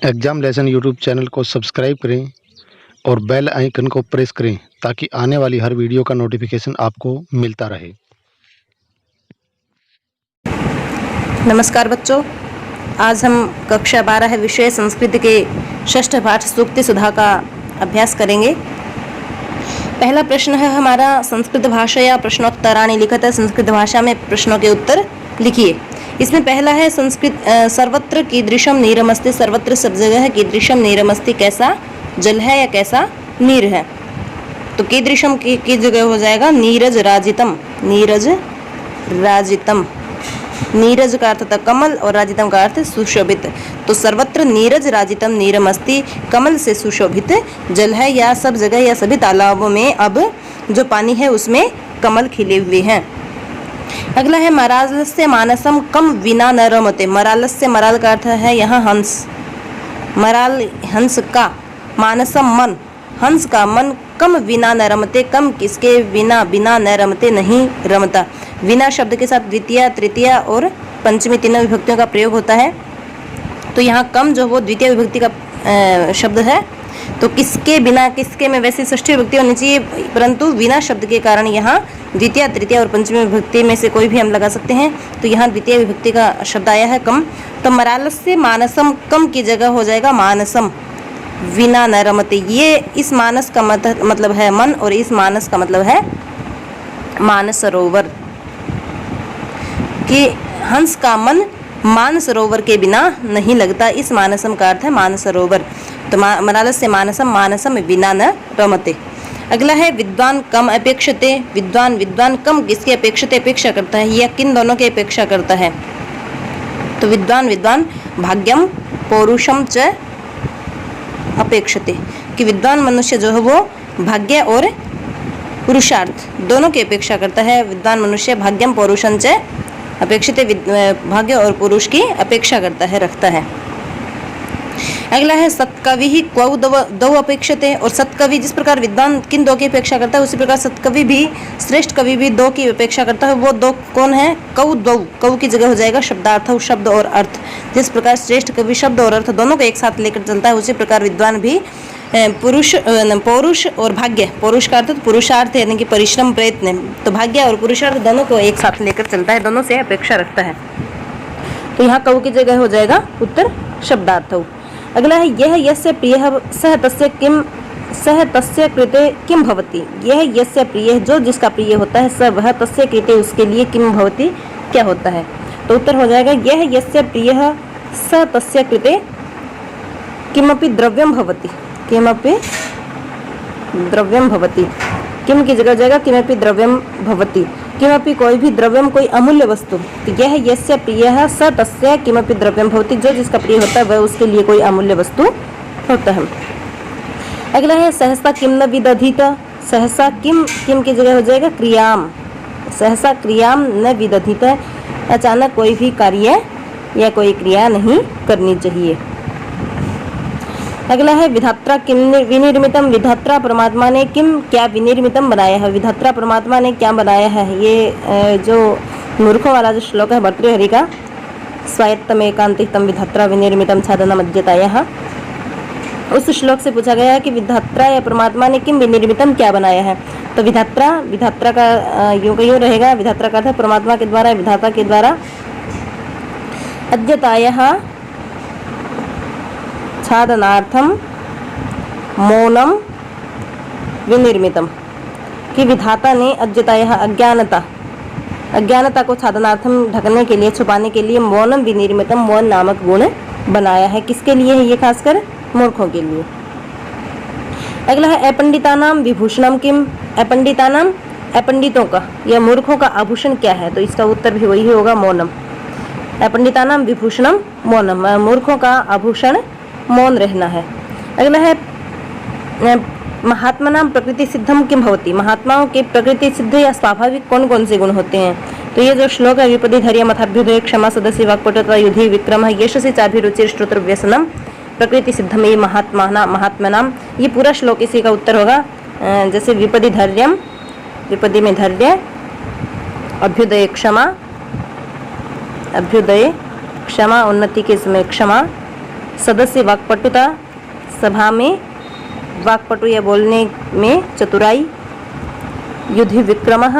Exam lesson YouTube channel को subscribe करें और बेल आइकन को प्रेस करें ताकि आने वाली हर वीडियो का नोटिफिकेशन आपको मिलता रहे। नमस्कार बच्चों, आज हम कक्षा 12 विषय संस्कृत के षष्ठ पाठ सूक्ति सुधा का अभ्यास करेंगे। पहला प्रश्न है हमारा, संस्कृत भाषा या प्रश्नोत्तराणि लिखत है। संस्कृत भाषा में प्रश्नों के उत्तर लिखिए। इसमें पहला है संस्कृत सर्वत्र कीदृशम नीरमस्ति। सर्वत्र सब जगह है। कीदृशम नीरमस्ति, कैसा जल है या कैसा नीर है। तो कीदृशम की जगह हो जाएगा नीरज राजितम। नीरज राजितम, नीरज का अर्थ था कमल और राजितम का अर्थ सुशोभित। तो सर्वत्र नीरज राजितम नीरमस्ति, कमल से सुशोभित जल है या सब जगह या सभी तालाबों में अब जो पानी है उसमें कमल खिले हुए हैं। अगला है मरालस्य मानसम कम विना न रमते। मरालस्य, मराल का अर्थ है यहाँ हंस। मराल हंस का, मानसम मन, हंस का मन कम विना न रमते, कम किसके बिना, बिना न रमते नहीं रमता। विना शब्द के साथ द्वितीय, तृतीय और पंचमी तीनों विभक्तियों का प्रयोग होता है। तो यहाँ कम जो वो द्वितीय विभक्ति का शब्द है। तो किसके बिना, किसके में वैसे षष्ठी विभक्ति होनी चाहिए, परंतु बिना शब्द के कारण यहाँ द्वितीय, तृतीय और पंचमी विभक्ति में से कोई भी हम लगा सकते हैं। तो यहाँ द्वितीय विभक्ति का शब्द आया है कम। तो मरालस्य मानसम, कम की जगह हो जाएगा मानसम विना न रमते। ये इस मानस का मतलब है मन और इस मानस का मतलब है मानसरोवर। कि हंस का मन मानसरोवर के बिना नहीं लगता, इस मानसम का अर्थ है मानसरोवर। तो मरालस्य मानसम, मानसम विना न रमते। अगला है विद्वान कम अपेक्षते। विद्वान, विद्वान कम किसके अपेक्षते, अपेक्षा करता है या किन दोनों की अपेक्षा करता है। तो विद्वान, विद्वान भाग्यम पौरुषम च अपेक्षते। कि विद्वान मनुष्य जो है वो भाग्य और पुरुषार्थ दोनों की अपेक्षा करता है। विद्वान मनुष्य भाग्यम पौरुषम च अपेक्षित, भाग्य और पुरुष की अपेक्षा करता है, रखता है। अगला है सत्कवि ही क्वौ दो अपेक्षते। और सत्कवि जिस प्रकार विद्वान किन दो की अपेक्षा करता है उसी प्रकार सत्कवि भी, श्रेष्ठ कवि भी दो की अपेक्षा करता है। वो दो कौन है, कौ दो। कौ की जगह हो जाएगा शब्दार्थ, शब्द और अर्थ। जिस प्रकार श्रेष्ठ कवि शब्द और अर्थ दोनों को एक साथ लेकर चलता है उसी प्रकार विद्वान भी पौरुष और भाग्य, पौरुष का अर्थ पुरुषार्थ यानी कि परिश्रम, प्रयत्न। तो भाग्य और पुरुषार्थ दोनों को एक साथ लेकर चलता है, दोनों से अपेक्षा रखता है। तो यहाँ कौ की जगह हो जाएगा उत्तर शब्दार्थ। अगला है यह यस्य प्रियः सह तस्य किम, सह तस्य कृते किम भवति। यह यस्य प्रिय, जो जिसका प्रिय होता है, स वह, तस्य कृते उसके लिए, किम भवति क्या होता है। तो उत्तर हो जाएगा यह यस्य प्रियः स तस्य कृते किमपि द्रव्यम भवति। किमपि द्रव्यम भवति, किम की जगह हो जाएगा किमपि द्रव्यम भवति। किमपि कोई भी द्रव्यम, कोई अमूल्य वस्तु। तो यह यस्य प्रियः स तस्य किमपि द्रव्यम भवति, जो जिसका प्रिय होता है वह उसके लिए कोई अमूल्य वस्तु होता है। अगला है सहसा किम न विदधित। सहसा किम, किम की जगह हो जाएगा क्रियाम। सहसा क्रियाम न विदधित, अचानक कोई भी कार्य या कोई क्रिया नहीं करनी चाहिए। अगला है विधात्रा किम विनिर्मितम। विधात्रा परमात्मा ने किम क्या विनिर्मितम बनाया है। विधात्रा परमात्मा ने क्या बनाया है। ये जो मूर्खों वाला जो श्लोक है भर्तृहरि का, स्वायत्तम एकांतिकतम विधात्रा विनिर्मितम छादनम अद्यतायः, उस श्लोक से पूछा गया है कि विधात्रा या परमात्मा ने किम विनिर्मितम क्या बनाया है। तो विधात्रा, विधात्रा का यूं रहेगा, विधात्रा का अर्थ परमात्मा के द्वारा, विधाता के द्वारा, अद्यतायः छादनार्थम मौनम विनिर्मितम। कि विधाता ने अद्यतायः अज्ञानता, अज्ञानता को छादनार्थम ढकने के लिए, छुपाने के लिए मौनम विनिर्मितम, मौन नामक गुण बनाया है। किसके लिए है ये, खासकर मूर्खों के लिए। अगला है अपंडितानाम विभूषणम किम। अपंडितानाम, अपंडितों का या मूर्खों का आभूषण क्या है। तो इसका उत्तर भी वही होगा मौनम। अपंडितानाम विभूषणम मौनम, मूर्खों का आभूषण मौन रहना है। अगला है महात्मनाम प्रकृति सिद्धम किम भवति। महात्माओं के प्रकृति सिद्ध या स्वाभाविक कौन कौन से गुण होते हैं। तो ये जो श्लोक है, विपदि धैर्य मथाभ्युदय क्षमा सदस्य वाक्पटुता युधि विक्रम यशसि चाभिरुचिर श्रोत्र व्यसनम प्रकृति सिद्धम, ये महात्मनाम, ये पूरा श्लोक इसी का उत्तर होगा। जैसे विपदि धैर्यम, विपदि में धैर्य, अभ्युदय क्षमा, अभ्युदय क्षमा, उन्नति के समय क्षमा, सदस्य वाक्पटुता, सभा में वाक्पटु या बोलने में चतुराई। युद्धि विक्रमः,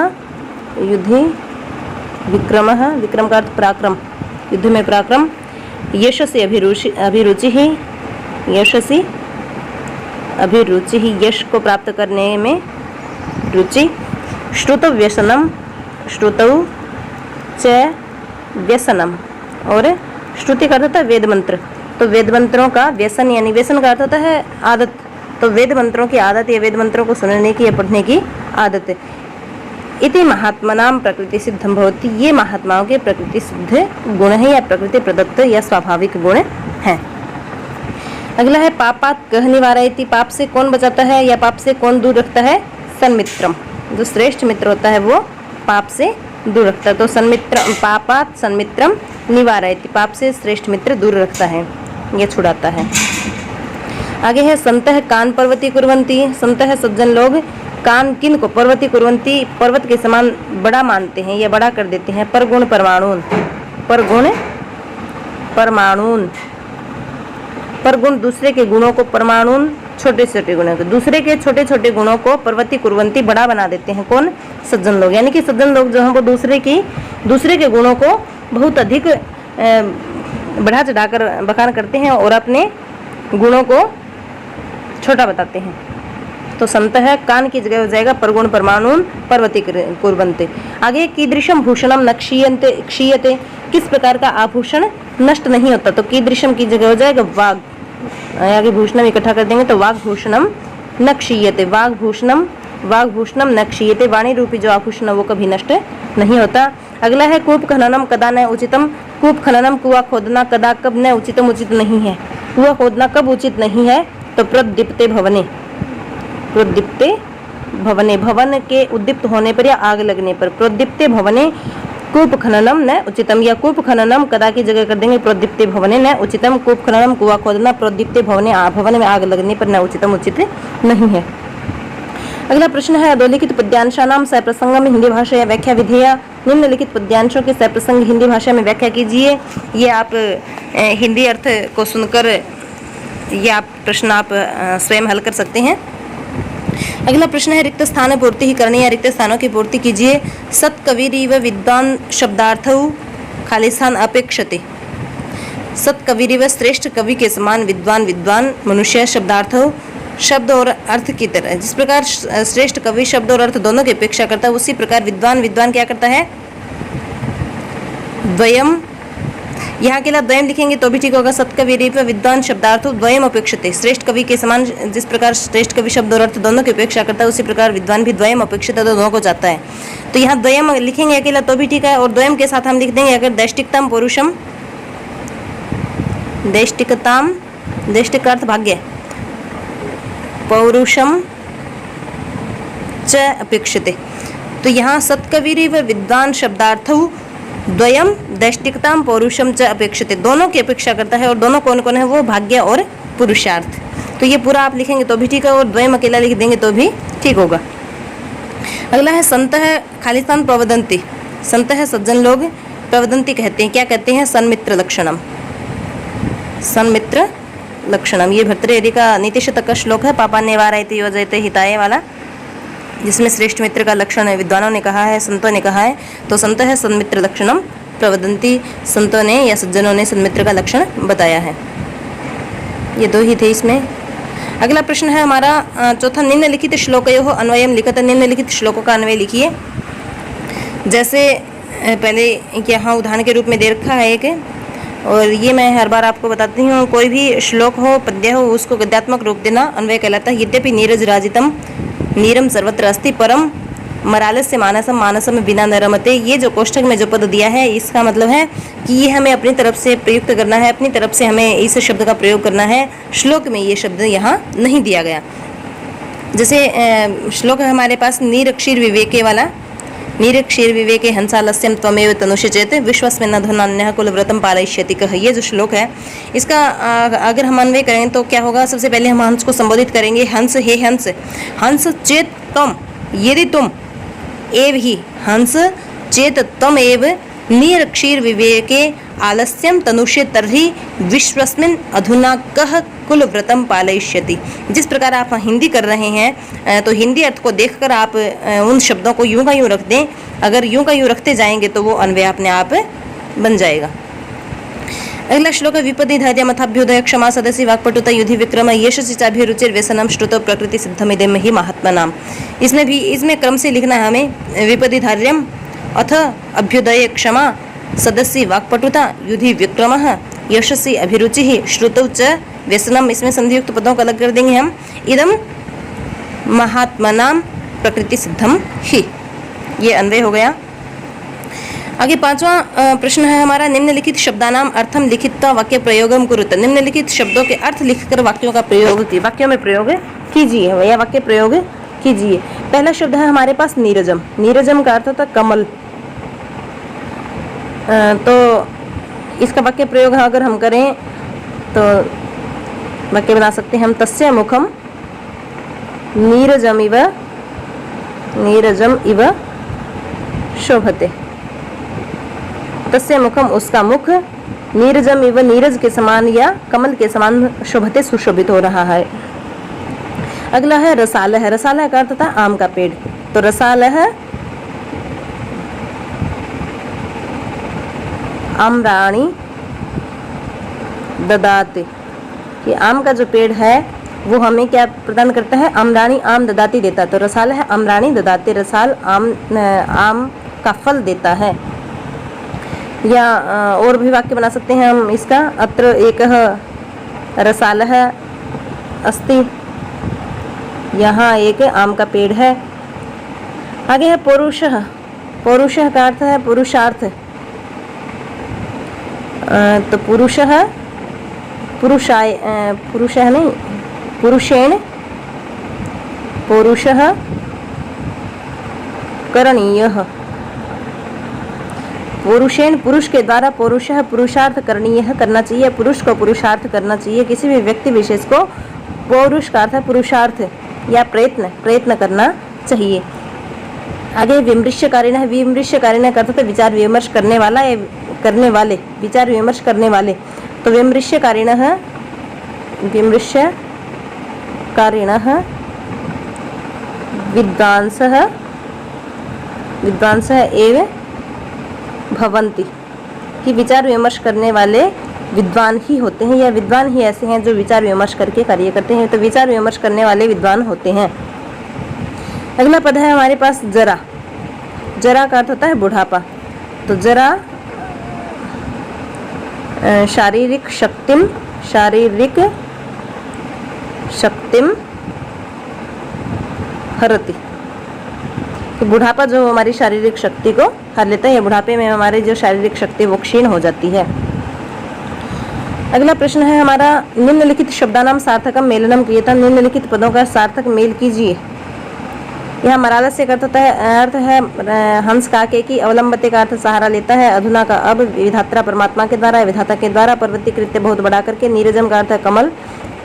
युद्धि विक्रमः, विक्रम का अर्थ पराक्रम, युद्ध में पराक्रम। यशसि अभिरुचि ही, यशसि अभिरुचि ही, यश को प्राप्त करने में रुचि। श्रुतौ व्यसनम, श्रुतौ च व्यसनम, और श्रुति का अर्थ होता है वेद मंत्र, तो वेद मंत्रों का व्यसन यानी व्यसन का अर्थ होता है आदत, तो वेद मंत्रों की आदत या वेद मंत्रों को सुनने की या पढ़ने की आदत। इति महात्मनाम प्रकृति सिद्धम भवति, ये महात्माओं के प्रकृति सिद्ध गुण है या प्रकृति प्रदत्त या स्वाभाविक गुण है। अगला है पापात कह निवारयति, पाप से कौन बचाता है या पाप से कौन दूर रखता है? सन्मित्रम, जो श्रेष्ठ मित्र होता है वो पाप से दूर रखता है। तो सन्मित्रम, पापात सन्मित्रम निवारयति, पाप से श्रेष्ठ मित्र दूर रखता है, ये छुड़ाता है। आगे है संतः कान पर्वती कुर्वन्ति, संतः सज्जन लोग कान किन को पर्वती कुर्वन्ति, पर्वत के समान बड़ा मानते हैं या बड़ा कर देते हैं। परगुण परमाणुन, परगुण परमाणुन, परगुण दूसरे के गुणों को, परमाणुन छोटे छोटे गुणों को, दूसरे के छोटे छोटे गुणों को पर्वती कुर्वन्ति बड़ा बना देते हैं। कौन? सज्जन लोग, यानी कि सज्जन लोग जो हैं वो दूसरे के गुणों को बहुत अधिक बढ़ा चढ़ाकर बखान करते हैं और अपने गुणों को छोटा बताते हैं। तो संत है कान की जगह हो जाएगा परगुण परमाणुन पर्वती कुर्वन्ते। आगे कीदृशम भूषणम न क्षीयन्ते, क्षीयते, किस प्रकार का आभूषण नष्ट नहीं होता, तो कीदृशम की जगह हो जाएगा वाग, आगे भूषणम इकट्ठा कर देंगे तो वाग्भूषणम न क्षीयते, वाग्भूषणम वाग्भूषणम न क्षीयते, वाणी रूपी जो आभूषण वो कभी नष्ट नहीं होता। अगला है कूप खननम कदा न उचितम, कूप खननम कुआं खोदना कदा कब न उचितम, उचित नहीं है। कुआं खोदना कब उचित नहीं है? तो प्रदीप्ते भवने, प्रोद्दीप्ते भवने, भवन के उद्दीप्त होने पर या आग लगने पर। प्रोद्दीप्ते भवने कूप खननम न उचितम, या कूप खननम कदा की जगह कर देंगे प्रोद्दीप्ते भवने न उचितम, कूप खननम कुआं खोदना, प्रोद्दीप्ते भवने भवन में आग लगने पर न उचितम, उचित नहीं है। अगला प्रश्न है अधोलिखित पद्यांशानाम सप्रसंगम हिंदी भाषा या व्याख्या विधेया, निम्नलिखित पद्यांशों के सप्रसंग हिंदी भाषा में व्याख्या कीजिए। ये आप हिंदी अर्थ को सुनकर ये आप प्रश्न आप स्वयं हल कर सकते हैं। अगला प्रश्न है रिक्त स्थान पूर्ति ही करनी, या रिक्त स्थानों की पूर्ति कीजिए। सत्कविरिव विद्वान शब्दार्थौ खाली स्थान अपेक्षते, सत्कविरिव श्रेष्ठ कवि के समान विद्वान विद्वान मनुष्य शब्दार्थौ शब्द और अर्थ की तरह, जिस प्रकार श्रेष्ठ कवि शब्द और अर्थ दोनों की अपेक्षा करता है उसी प्रकार विद्वान विद्वान क्या करता है? द्वयम, यहाँ अकेला द्वयम लिखेंगे तो भी ठीक होगा। सत्कविरिव विद्वान शब्दार्थो द्वयम अपेक्षते, श्रेष्ठ कवि के समान जिस प्रकार श्रेष्ठ कवि शब्द और अर्थ दोनों की अपेक्षा करता है उसी प्रकार विद्वान भी द्वयम अपेक्षित है, तो दोनों को चाहता है। तो यहाँ द्वयम लिखेंगे अकेला तो भी ठीक है, और द्वयम के साथ हम लिख देंगे अगर दैष्टिकताम पौरुषम, दैष्टिकताम, दैष्टिक अर्थ भाग्य, पौरुषम च अपेक्षते, तो यहाँ सत्कविरिव विद्वान शब्दार्थौ द्वयम दैष्टिकताम पौरुषम च अपेक्षते, दोनों की अपेक्षा करता है, और दोनों कौन कौन है? वो भाग्य और पुरुषार्थ। तो ये पूरा आप लिखेंगे तो भी ठीक है, और द्वयम अकेला लिख देंगे तो भी ठीक होगा। अगला है संत है खालिस्तान प्रवदंती, संत है सज्जन लोग प्रवदंती कहते हैं, क्या कहते हैं? सन्मित्र लक्षणम, सन्मित्र लक्षणम। ये भर्तृहरि का नीतिशतक का श्लोक है, पापा निवारयति योजयते हिताय वाला, जिसमें श्रेष्ठ मित्र का लक्षण है विद्वानों ने कहा है, संतों ने कहा है। तो संत है सन्मित्र लक्षणम प्रवदंती, संतों ने या सज्जनों ने सन्मित्र का लक्षण बताया है। ये दो ही थे इसमें। अगला प्रश्न है हमारा चौथा, निम्नलिखित श्लोकयोः अन्वयम लिखत, निम्नलिखित श्लोकों का अन्वय लिखिए। जैसे पहले यहाँ उदाहरण के रूप में दे रखा है एक, और ये मैं हर बार आपको बताती हूँ, कोई भी श्लोक हो पद्य हो उसको गद्यात्मक रूप देना अन्वय कहलाता है। यद्यपि नीरज राजितम नीरम सर्वत्र अस्ति परम मरालस्य मानसम मानसम बिना न रमते, ये जो कोष्ठक में जो पद दिया है इसका मतलब है कि ये हमें अपनी तरफ से प्रयुक्त करना है, अपनी तरफ से हमें इस शब्द का प्रयोग करना है। श्लोक में ये शब्द यहाँ नहीं दिया गया। जैसे श्लोक है हमारे पास नीरक्षीर विवेके वाला, नीरक्षीर विवेके हंसालस्यम त्वमेव तनुषे चेत विश्वस्मिन् धनान्यः कुलव्रतम पालयिष्यति कह, ये जो श्लोक है इसका अगर हम अन्वय करेंगे तो क्या होगा? सबसे पहले हम हंस को संबोधित करेंगे, हंस हे हंस, हंस चेत तम, यदि तुम, एव ही, हंस चेत तम एव नीरक्षीर विवेके आलस्यं तनुष्ये तर्हि विश्वस्मिन् अधुना कः कुलव्रतं पालयिष्यति। जिस प्रकार आप हिंदी कर रहे हैं तो हिंदी अर्थ को देखकर आप उन शब्दों को यूं का यूं रख दें। अगर यूं का यूं रखते जाएंगे तो वो अन्वय अपने आप बन जाएगा। अगला श्लोक है विपदि धैर्य मथाभ्युदय क्षमा सदसी वाक्पटुता युधि विक्रम यशसि चाभिरुचिर व्यसनम श्रुतो प्रकृति सिद्धमिदं हि महात्मनाम। इसमें क्रम से लिखना है हमें। विपदि धैर्यम अथ अभ्युदय क्षमा सदसी वाक्पटुता युधि विक्रम यशस्वी अभिरुचि श्रुतौ च व्यसनम। इसमें संधियुक्त पदों को अलग कर देंगे हम। इदम महात्मनाम प्रकृति सिद्धम ही, ये अन्वय हो गया। आगे पांचवा प्रश्न है हमारा निम्नलिखित शब्दानाम अर्थम लिखित्वा वाक्य प्रयोगम कुरुत। निम्नलिखित शब्दों के अर्थ लिखकर वाक्यों में प्रयोग कीजिए या वाक्य प्रयोग कीजिए। पहला शब्द है हमारे पास नीरजम। नीरजम का अर्थ होता कमल। तो इसका वाक्य प्रयोग अगर हम करें तो वाक्य बना सकते हैं हम तस्य मुखम नीरजम इव शोभते। तस्य मुखम उसका मुख नीरजम इव नीरज के समान या कमल के समान शोभते सुशोभित हो रहा है। अगला है रसालह। रसालह का अर्थ था आम का पेड़। तो रसालह आम्राणी ददाति, कि आम का जो पेड़ है वो हमें क्या प्रदान करता है, आम्राणी आम ददाती देता। तो रसालह आम्राणी ददाति, रसाल आम का फल देता है। या और भी वाक्य बना सकते हैं हम इसका। अत्र एकः रसालः अस्ति, यहाँ एक आम का पेड़ है। आगे है पौरुषः। पौरुषः का अर्थ है पुरुषार्थ। तो पुरुषः पुरुषः नहीं पुरुषेण पौरुषः करणीयः। पुरुषेण पुरुष के द्वारा पौरुषः पुरुषार्थ करणीय करना चाहिए। पुरुष को पुरुषार्थ करना चाहिए। किसी भी व्यक्ति विशेष को पौरुष का अर्थ है पुरुषार्थ या प्रयत्न करना चाहिए। आगे विमृश्यकारिण है। विमृश्यकारिण का अर्थ है विचार विमर्श करने वाला या करने वाले, विचार विमर्श करने वाले। तो विमृश्यकारिण है विद्वांसः एव भवन्ति, कि विचार विमर्श करने वाले विद्वान ही होते हैं या विद्वान ही ऐसे हैं जो विचार विमर्श करके कार्य करते हैं। तो विचार विमर्श करने वाले विद्वान होते हैं। अगला पद है हमारे पास जरा। जरा का अर्थ होता है बुढ़ापा। तो जरा शारीरिक शक्तिम हरति, कि बुढ़ापा जो हमारी शारीरिक शक्ति को हर लेता है या बुढ़ापे में हमारी जो शारीरिक शक्ति वो क्षीण हो जाती है। अगला प्रश्न है हमारा निम्नलिखित शब्दानाम सार्थकम मेलनम क्रियताम। निम्नलिखित पदों का सार्थक मेल कीजिए। यह मरालस्य का अर्थ है हंस काके की। अवलंबते का अर्थ सहारा लेता है। अधुना का अब विधात्रा परमात्मा के द्वारा, विधाता के द्वारा। पर्वती कृत्य बहुत बड़ा करके। नीरजम का अर्थ है कमल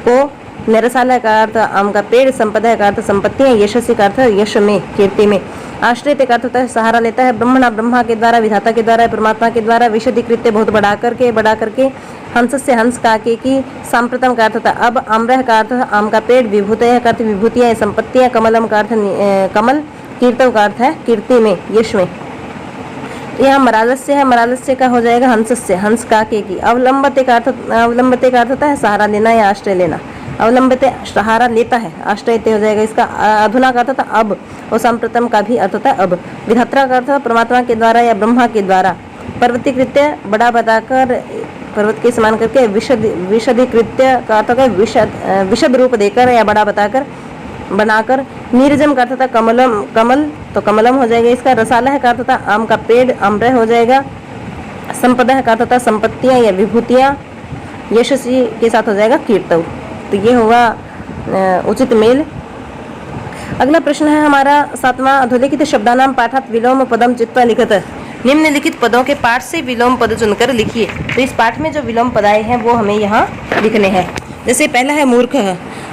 को। निरसालय का अर्थ आम का पेड़। संपदा का अर्थ संपत्तियां। यशस्वी का अर्थ यश में, कीर्ति में। आश्रित का अर्थ होता है सहारा लेता है। ब्रह्मणा ब्रह्मा के द्वारा, विधाता के द्वारा, परमात्मा के द्वारा। विशदि कृत्य बहुत बड़ा करके। हंस से हंस काके की। सांप्रतम का अर्थ होता है अब। आम्रह का अर्थ आम का पेड़। विभूतय का अर्थ विभूतियां, संपत्तियां। कमलम का अर्थ कमल। कीर्तव का अर्थ है कीर्ति में, यश में। यहाँ मरालस्य है। मरालस्य का हो जाएगा हंस से, हंस काके की। अवलंबते का अर्थ होता है सहारा लेना या आश्रय लेना। अवलंबते सहारा लेता है, आश्रय हो जाएगा इसका। अधुना का अर्थ होता है अब, और सांप्रतम का भी अर्थ होता है अब। विधात्रा का अर्थ परमात्मा के द्वारा या ब्रह्मा के द्वारा। पर्वती कृत्य बड़ा बताकर, पर्वत के समान करके। विशदि कृत्य का अर्थ है विशद रूप देकर या बड़ा बताकर, बनाकर। नीरजम का अर्थ होता कमल, तो कमलम हो जाएगा इसका। रसालह का अर्थ होता आम का पेड़, आम्रह हो जाएगा। संपदा का अर्थ होता संपत्तियां या विभूतियां। यशस्वी के साथ हो जाएगा कीर्तव। तो ये होगा उचित मेल। अगला प्रश्न है हमारा 7वां। अधोलिखित शब्दानाम पाठात विलोम पदम चित्वा लिखत। निम्नलिखित पदों के पाठ से विलोम पद चुनकर लिखिए। तो इस पाठ में जो विलोम पद आए हैं वो हमें यहाँ लिखने हैं। जैसे पहला है मूर्ख।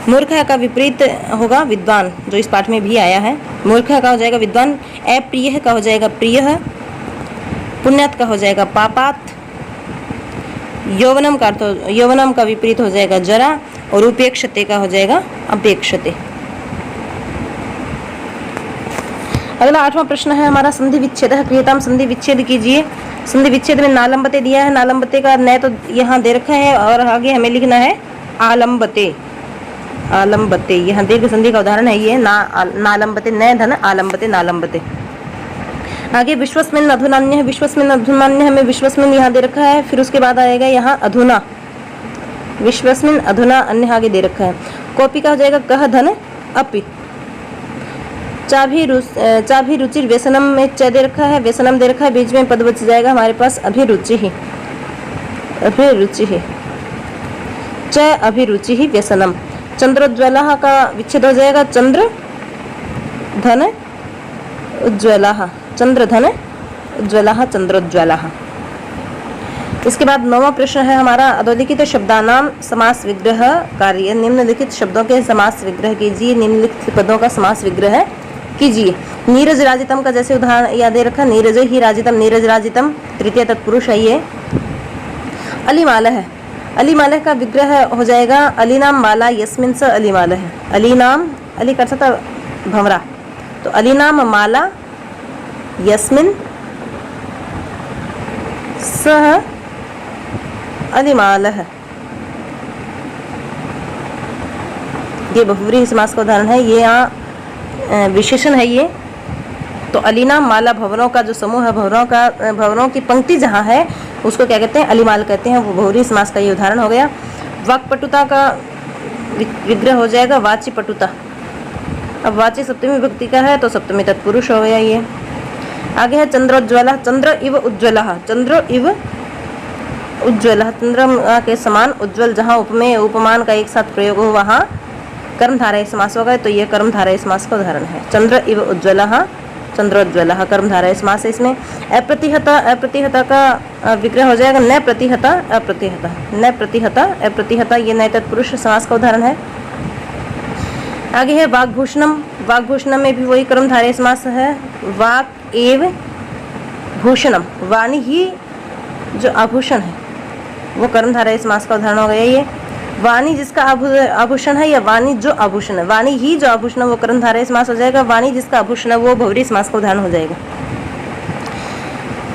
मूर्ख का विपरीत होगा विद्वान, जो इस पाठ में भी आया है। मूर्ख का हो जाएगा विद्वान। अप्रिय का हो जाएगा प्रिय। पुण्यात का हो जाएगा पापात। यौवनम का अर्थ यौवनम का विपरीत हो जाएगा जरा और उपेक्षते का हो जाएगा अपेक्षते। अगला 8वां प्रश्न है हमारा संधि विच्छेद क्रियताम संधि विच्छेद कीजिए। संधि विच्छेद में नालंबते दिया है, नालंबते का न तो यहाँ दे रखा है और आगे हमें लिखना है आलंबते। आलंबते यहाँ दीर्घ संधि का उदाहरण है ये नालंबते न धन आलंबते नालंबते। आगे विश्वस्मिन अधुनान्य है, विश्वस्मिन अधुनान्य हमें विश्वस्मिन यहाँ दे रखा है, फिर उसके बाद आएगा यहाँ अधुना, विश्वस्मिन अधुना अन्य आगे दे रखा है। कॉपी का हो जाएगा कह धन अपि। चाभी रुचि व्यसनम में च दे रखा है, व्यसनम दे रखा है, बीच में पद बच जाएगा हमारे पास अभिरुचि ही, अभिरुचि ही च अभिरुचि ही व्यसनम। चंद्रोज्ज्वला का विच्छेद हो जाएगा चंद्र धन उज्ज्वला, चंद्र धन उज्ज्वला चंद्रोज्ज्वला। इसके बाद 9वां प्रश्न है हमारा अधोलिखित शब्दानाम समास विग्रह कार्य। निम्नलिखित शब्दों के समास विग्रह कीजिए, निम्नलिखित पदों का समास विग्रह कीजिए। नीरज राजितम का जैसे उदाहरण याद रखा, नीरज ही राजितम, नीरज राजितम तृतीय तत्पुरुष है ये। अलीमाल है, अलीमाल का विग्रह हो जाएगा अलीनाम माला यस्मिन स अलीमाल है। अलीनाम अली कर सकता भंवरा, तो अलीनाम माला यस्मिन सह अलीमाल है, ये बहुव्रीहि समास का उदाहरण है। ये यहाँ विशेषण है ये। तो अलीना माला भवनों का जो समूह है, भवनों की पंक्ति जहाँ है उसको क्या कहते हैं अलीमाल कहते हैं, वो बहुव्रीहि समास का ये उदाहरण हो गया। वाक्पटुता का विग्रह हो जाएगा वाची पटुता। अब वाची सप्तमी विभक्ति का है तो सप्तमी तत्पुरुष हो गया ये। आगे है चंद्रोज्ज्वला, चंद्र इव उज्ज्वला, चंद्र इव उज्ज्वला, चंद्रमा के समान उज्ज्वल। जहाँ उपमेय उपमान का एक साथ प्रयोग हो वहाँ कर्मधारय समास होगा, तो ये कर्मधारय समास का उदाहरण है। चंद्र इव उज्ज्वला, चंद्रोज्ज्वला कर्मधारय समास है इसमें। अप्रतिहता, अप्रतिहता का विग्रह हो जाएगा न प्रतिहता अप्रतिहता, न प्रतिहता अप्रतिहता, ये नए तत्पुरुष समास का उदाहरण है। आगे है वाग्भूषणम, वाग्भूषणम में भी वही कर्मधारय समास है। वाक् एव भूषणम, वाणी ही जो आभूषण है वो कर्मधारय समास का उदाहरण हो गया ये। वाणी जिसका आभूषण है या वाणी जो आभूषण है, वाणी ही जो आभूषण है वो कर्मधारय समास हो जाएगा। वाणी जिसका आभूषण है वो बहुव्रीहि समास का उदाहरण हो जाएगा।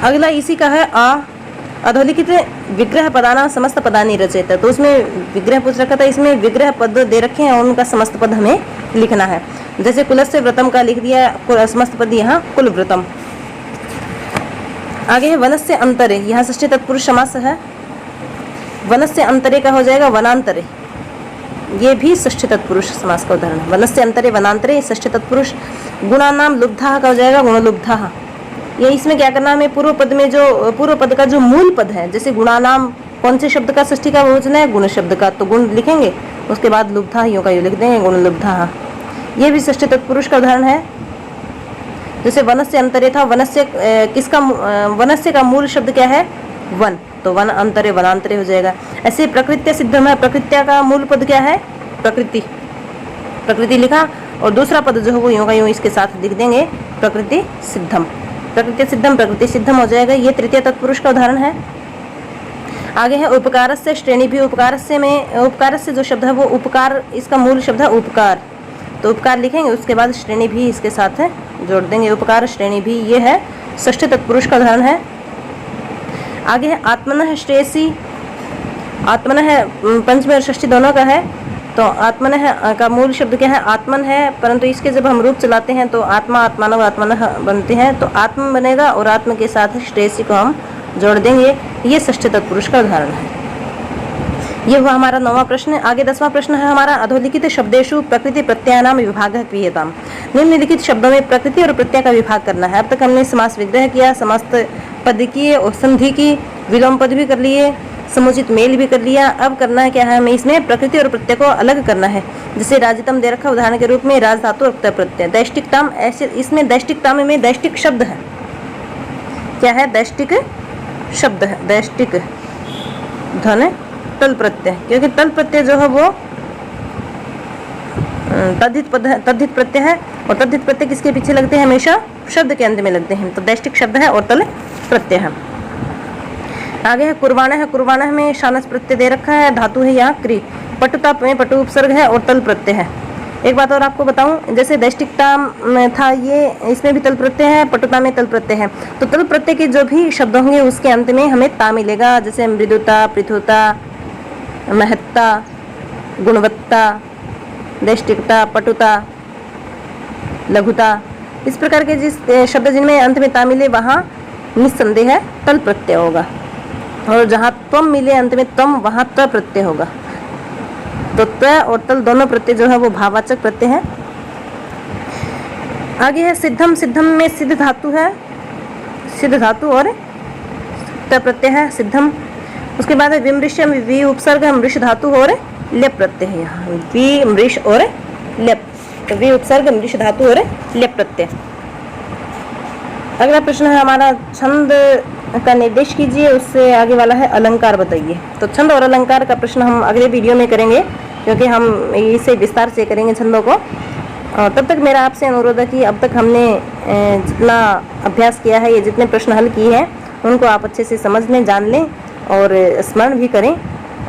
अगला इसी का है अधोलिखित विग्रह पदाना समस्त पदानि रचयित, तो उसमें विग्रह पूछ रखा था, इसमें विग्रह पद दे रखे हैं और उनका समस्त पद हमें लिखना है। जैसे कुलस्य व्रतम का लिख दिया, समस्त पद यहाँ कुल व्रतम। आगे है वनस्य अंतरे, यहाँ षष्ठी तत्पुरुष समास है। वनस्य अंतरे का हो जाएगा वनांतरे, ये भी षष्ठी तत्पुरुष समास का उदाहरण है। वनस्य अंतरे वनांतरे षष्ठी तत्पुरुष। गुणानाम लुब्धा का हो जाएगा गुणलुब्धा। ये इसमें क्या करना हमें, पूर्व पद में जो पूर्व पद का जो मूल पद है, जैसे गुणानाम कौन से शब्द का षष्ठी का बहुवचन है, गुण शब्द का, तो गुण लिखेंगे, उसके बाद लुब्धा योग का योग लिख देंगे गुणलुब्धा। ये भी षष्ठी तत्पुरुष का उदाहरण है। जैसे वनस्य अंतरे था, वनस्य किसका, वनस्य का मूल शब्द क्या है वन, तो वन अंतरे वनांतरे हो जाएगा। ऐसे प्रकृत्य सिद्धम है, प्रकृत्या का मूल पद क्या है प्रकृति, प्रकृति लिखा और दूसरा पद जो है वो यूं का यूं इसके साथ लिख देंगे प्रकृति सिद्धम, प्रकृति सिद्धम, प्रकृति सिद्धम हो जाएगा। ये तृतीय तत्पुरुष का उदाहरण है। आगे है उपकारस्य श्रेणी भी, उपकारस्य में उपकारस्य जो शब्द है वो उपकार, इसका मूल शब्द है उपकार, तो उपकार लिखेंगे, उसके बाद श्रेणी भी इसके साथ है जोड़ देंगे, उपकार श्रेणी भी, ये है षष्ठी तत्पुरुष का उदाहरण है। आगे है आत्मनः श्रेयसी, आत्मनः है पंचमी और षष्ठी दोनों का है, तो आत्मनः का मूल शब्द क्या है आत्मन है, परंतु इसके जब हम रूप चलाते हैं तो आत्मा आत्मानव आत्मनः बनते हैं, तो आत्म बनेगा और आत्म के साथ श्रेयसी को हम जोड़ देंगे, ये षष्ठी तत्पुरुष का उदाहरण है। ये हुआ हमारा 9वां प्रश्न। आगे 10वां प्रश्न है हमारा अधोलिखित शब्देषु प्रकृति प्रत्ययानाम विभागः क्रियताम। निम्नलिखित शब्दों में प्रकृति और प्रत्यय का विभाग करना है। अब तक हमने समास विग्रह किया, समस्त पद किए और संधि की, विलोम पद भी कर लिए, समुचित मेल भी कर लिया। अब करना है क्या है, हमें इसमें प्रकृति और प्रत्यय को अलग करना है। जैसे राजितम दे रखा उदाहरण के रूप में राज धातु और प्रत्यय। दैष्टिकताम, ऐसे इसमें दैष्टिकताम में दैष्टिक शब्द है, क्या है दैष्टिक शब्द है, दैष्टिक धन तल प्रत्यय, क्योंकि तल प्रत्यय जो है वो तद्धित प्रत्यय है और तद्धित प्रत्यय किसके पीछे लगते हैं, हमेशा शब्द के अंत में लगते हैं, तो दैष्टिक शब्द है और तल प्रत्यय है। आगे है कुर्वाणः। कुर्वाणः में शानच प्रत्यय दे रखा है, धातु है यहाँ क्री। पटुता में पटु उपसर्ग है और तल प्रत्यय है। एक बात और आपको बताऊं, जैसे दैष्टिकता में था ये, इसमें भी तल प्रत्यय है, पटुता में तल प्रत्यय है। तो तल प्रत्यय के जो भी शब्द होंगे उसके अंत में हमें ता मिलेगा, जैसे मृदुता, पृथुता, महत्ता, गुणवत्ता, दैष्टिकता, पटुता, लघुता, इस प्रकार के जिस शब्द जिनमें अंत में ता मिले वहाँ निस्संदेह तल प्रत्यय होगा, और जहाँ त्वम मिले अंत में त्वम वहाँ त प्रत्यय होगा। तो त और तल दोनों प्रत्यय जो है वो भाववाचक प्रत्यय है। आगे है सिद्धम। सिद्धम में सिद्ध धातु है, सिद्ध धातु और त प्रत्यय है सिद्धम। उसके बाद है विमृश्यम। वि उपसर्ग है, मृष धातु और लेप प्रत्यय है यहाँ, वि मृष और लेप। तो वि उपसर्ग, मृष धातु और लेप प्रत्यय। अगला प्रश्न है हमारा, छंद का निर्देश कीजिए, उससे आगे वाला है अलंकार बताइए। तो छंद और अलंकार का प्रश्न हम अगले वीडियो में करेंगे, क्योंकि हम इसे विस्तार से करेंगे छंदों को। और तब तक मेरा आपसे अनुरोध है कि अब तक हमने जितना अभ्यास किया है, ये जितने प्रश्न हल किए हैं उनको आप अच्छे से समझ लें, जान लें और स्मरण भी करें।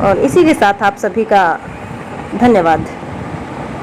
और इसी के साथ आप सभी का धन्यवाद।